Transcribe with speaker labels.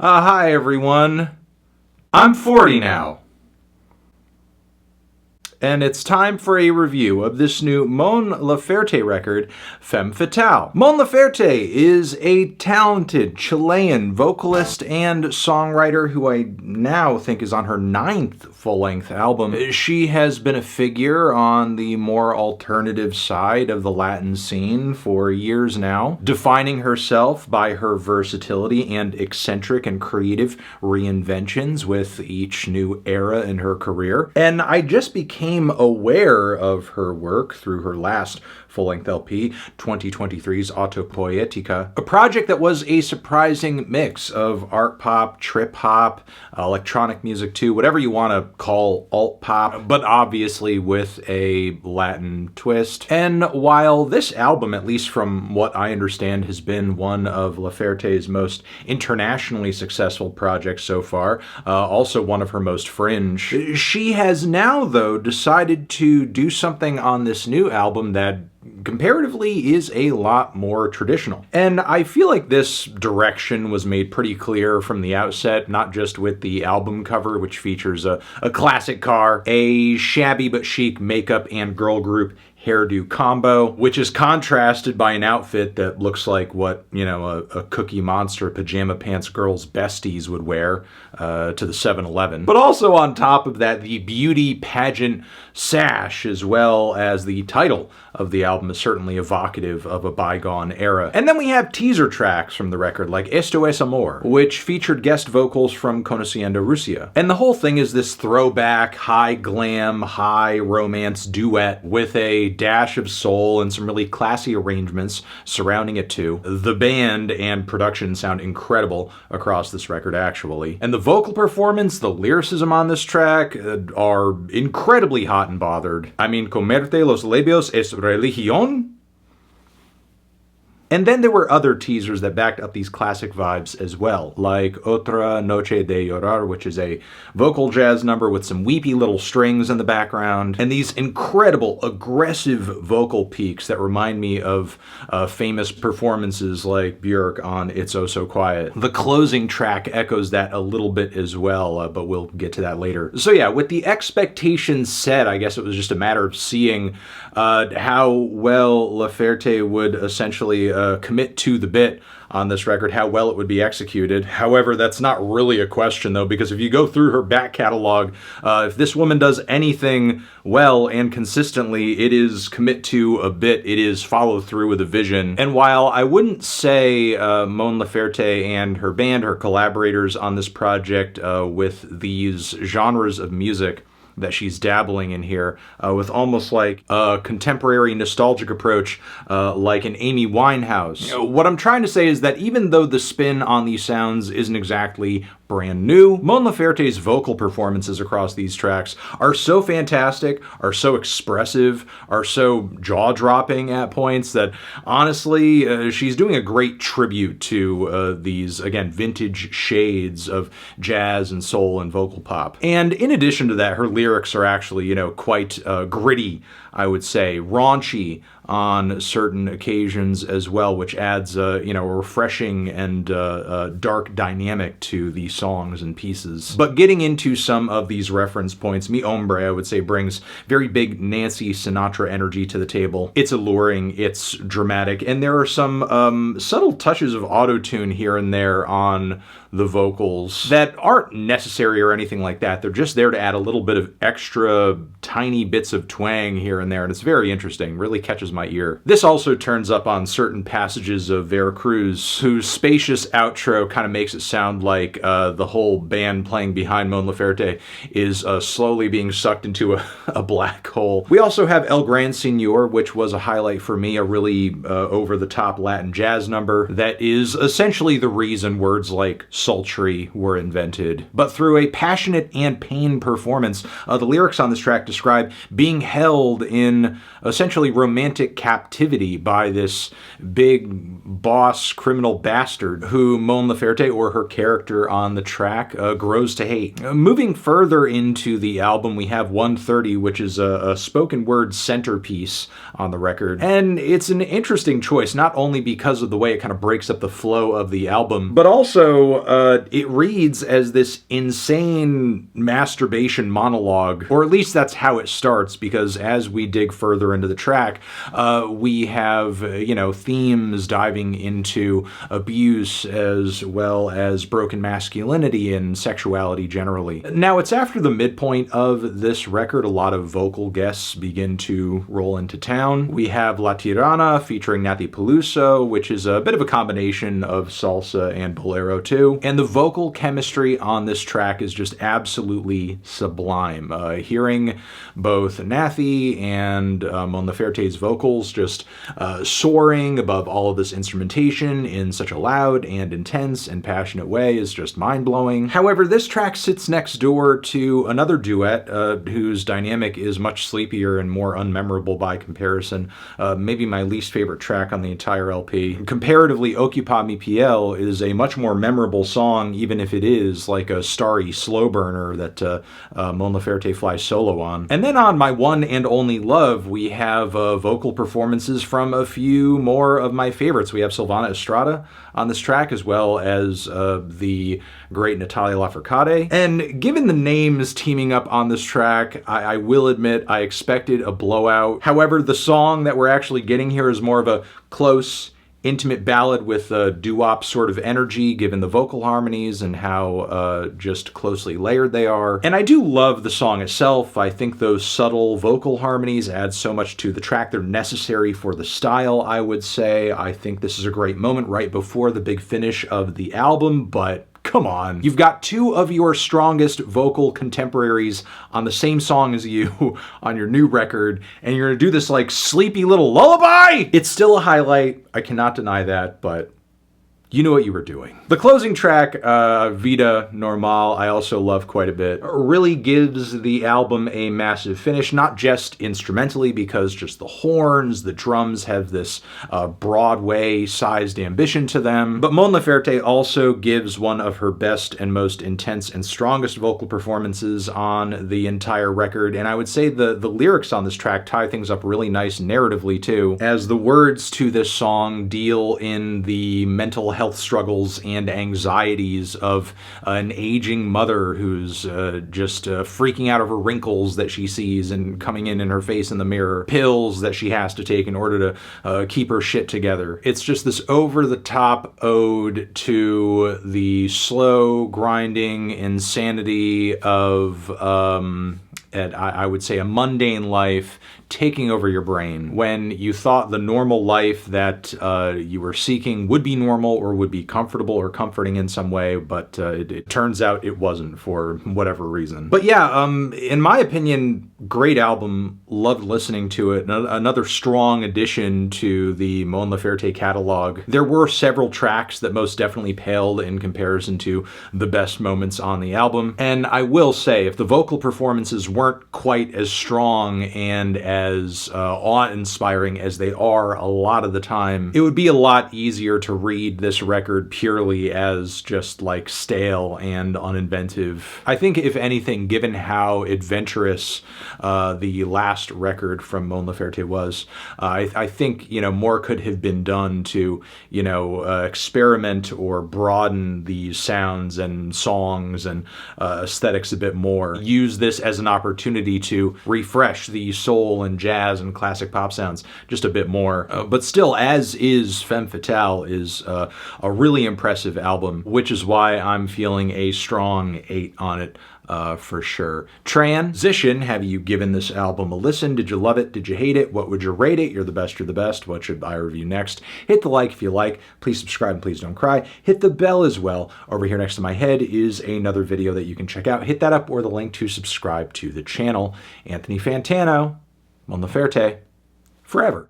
Speaker 1: Hi everyone. I'm 40 now. And it's time for a review of this new Mon Laferte record, FEMME FATALE. Mon Laferte is a talented Chilean vocalist and songwriter who I now think is on her 9th full-length album. She has been a figure on the more alternative side of the Latin scene for years now, defining herself by her versatility and eccentric and creative reinventions with each new era in her career. And I just became aware of her work through her last full-length LP, 2023's Autopoietica, a project that was a surprising mix of art pop, trip hop, electronic music too, whatever you want to call alt pop, but obviously with a Latin twist. And while this album, at least from what I understand, has been one of Laferte's most internationally successful projects so far, also one of her most fringe, she has now, though, decided to do something on this new album that comparatively is a lot more traditional. And I feel like this direction was made pretty clear from the outset, not just with the album cover, which features a classic car, a shabby but chic makeup and girl group hairdo combo, which is contrasted by an outfit that looks like what, you know, a Cookie Monster pajama pants girl's besties would wear to the 7-Eleven. But also on top of that, the beauty pageant sash, as well as the title of the album, is certainly evocative of a bygone era. And then we have teaser tracks from the record, like Esto es Amor, which featured guest vocals from Conociendo Rusia. And the whole thing is this throwback, high glam, high romance duet with a dash of soul and some really classy arrangements surrounding it too. The band and production sound incredible across this record, actually. And the vocal performance, the lyricism on this track are incredibly hot and bothered. I mean, comerte los labios es religión? And then there were other teasers that backed up these classic vibes as well, like Otra Noche de Llorar, which is a vocal jazz number with some weepy little strings in the background, and these incredible, aggressive vocal peaks that remind me of famous performances like Björk on It's Oh So Quiet. The closing track echoes that a little bit as well, but we'll get to that later. So yeah, with the expectations set, I guess it was just a matter of seeing how well Laferte would essentially commit to the bit on this record, how well it would be executed. However, that's not really a question though, because if you go through her back catalog, if this woman does anything well and consistently, it is commit to a bit, it is follow through with a vision. And while I wouldn't say Mon Laferte and her band, her collaborators on this project with these genres of music that she's dabbling in here, with almost like a contemporary nostalgic approach, like an Amy Winehouse. What I'm trying to say is that even though the spin on these sounds isn't exactly brand new, Mon Laferte's vocal performances across these tracks are so fantastic, are so expressive, are so jaw-dropping at points that honestly, she's doing a great tribute to these, again, vintage shades of jazz and soul and vocal pop. And in addition to that, her lyrics are actually, you know, quite gritty, I would say, raunchy on certain occasions as well, which adds you know, a refreshing and dark dynamic to the songs and pieces. But getting into some of these reference points, Mi Hombre, I would say, brings very big Nancy Sinatra energy to the table. It's alluring, it's dramatic, and there are some subtle touches of auto-tune here and there on the vocals that aren't necessary or anything like that. They're just there to add a little bit of extra tiny bits of twang here and there, and it's very interesting, really catches my ear. This also turns up on certain passages of Veracruz, whose spacious outro kind of makes it sound like the whole band playing behind Mon Laferte is slowly being sucked into a black hole. We also have El Gran Señor, which was a highlight for me, a really over-the-top Latin jazz number that is essentially the reason words like sultry were invented. But through a passionate and pained performance, the lyrics on this track describe being held in essentially romantic romantic captivity by this big boss criminal bastard who Mon Laferte, or her character on the track, grows to hate. Moving further into the album, we have 130, which is a spoken word centerpiece on the record. And it's an interesting choice, not only because of the way it kind of breaks up the flow of the album, but also it reads as this insane masturbation monologue, or at least that's how it starts, because as we dig further into the track, we have, you know, themes diving into abuse as well as broken masculinity and sexuality generally. Now, it's after the midpoint of this record, a lot of vocal guests begin to roll into town. We have La Tirana featuring Nathy Peluso, which is a bit of a combination of salsa and bolero too. And the vocal chemistry on this track is just absolutely sublime. Hearing both Nathy and Mon Laferte's vocals just soaring above all of this instrumentation in such a loud and intense and passionate way is just mind-blowing. However, this track sits next door to another duet whose dynamic is much sleepier and more unmemorable by comparison. Maybe my least favorite track on the entire LP. Comparatively, OCUPA Mi PIEL is a much more memorable song, even if it is like a starry slow burner that Mon Laferte flies solo on. And then on My One and Only Love, we have vocal performances from a few more of my favorites. We have Silvana Estrada on this track, as well as the great Natalia Lafourcade. And given the names teaming up on this track, I will admit I expected a blowout. However, the song that we're actually getting here is more of a close, intimate ballad with a doo-wop sort of energy, given the vocal harmonies and how just closely layered they are. And I do love the song itself. I think those subtle vocal harmonies add so much to the track. They're necessary for the style, I would say. I think this is a great moment right before the big finish of the album, but come on. You've got two of your strongest vocal contemporaries on the same song as you on your new record, and you're gonna do this like sleepy little lullaby? It's still a highlight, I cannot deny that, but you knew what you were doing. The closing track, Vida Normal, I also love quite a bit. It really gives the album a massive finish, not just instrumentally, because just the horns, the drums have this Broadway-sized ambition to them, but Mon Laferte also gives one of her best and most intense and strongest vocal performances on the entire record, and I would say the lyrics on this track tie things up really nice narratively too, as the words to this song deal in the mental health struggles and anxieties of an aging mother who's just freaking out over wrinkles that she sees and coming in her face in the mirror, pills that she has to take in order to keep her shit together. It's just this over-the-top ode to the slow, grinding insanity of I would say a mundane life taking over your brain when you thought the normal life that you were seeking would be normal or would be comfortable or comforting in some way, but it turns out it wasn't for whatever reason. But yeah, in my opinion, great album, loved listening to it. Another strong addition to the Mon Laferte catalog. There were several tracks that most definitely paled in comparison to the best moments on the album, and I will say, if the vocal performances weren't quite as strong and as awe-inspiring as they are a lot of the time, it would be a lot easier to read this record purely as just like stale and uninventive. I think, if anything, given how adventurous the last record from Mon Laferte was, I think, you know, more could have been done to, you know, experiment or broaden these sounds and songs and aesthetics a bit more. Use this as an opportunity to refresh the soul and jazz and classic pop sounds just a bit more. But still, as is Femme Fatale is a really impressive album, which is why I'm feeling a strong 8 on it. For sure. Transition, have you given this album a listen? Did you love it? Did you hate it? What would you rate it? You're the best, you're the best. What should I review next? Hit the like if you like. Please subscribe and please don't cry. Hit the bell as well. Over here next to my head is another video that you can check out. Hit that up or the link to subscribe to the channel. Anthony Fantano, Mon Laferte, forever.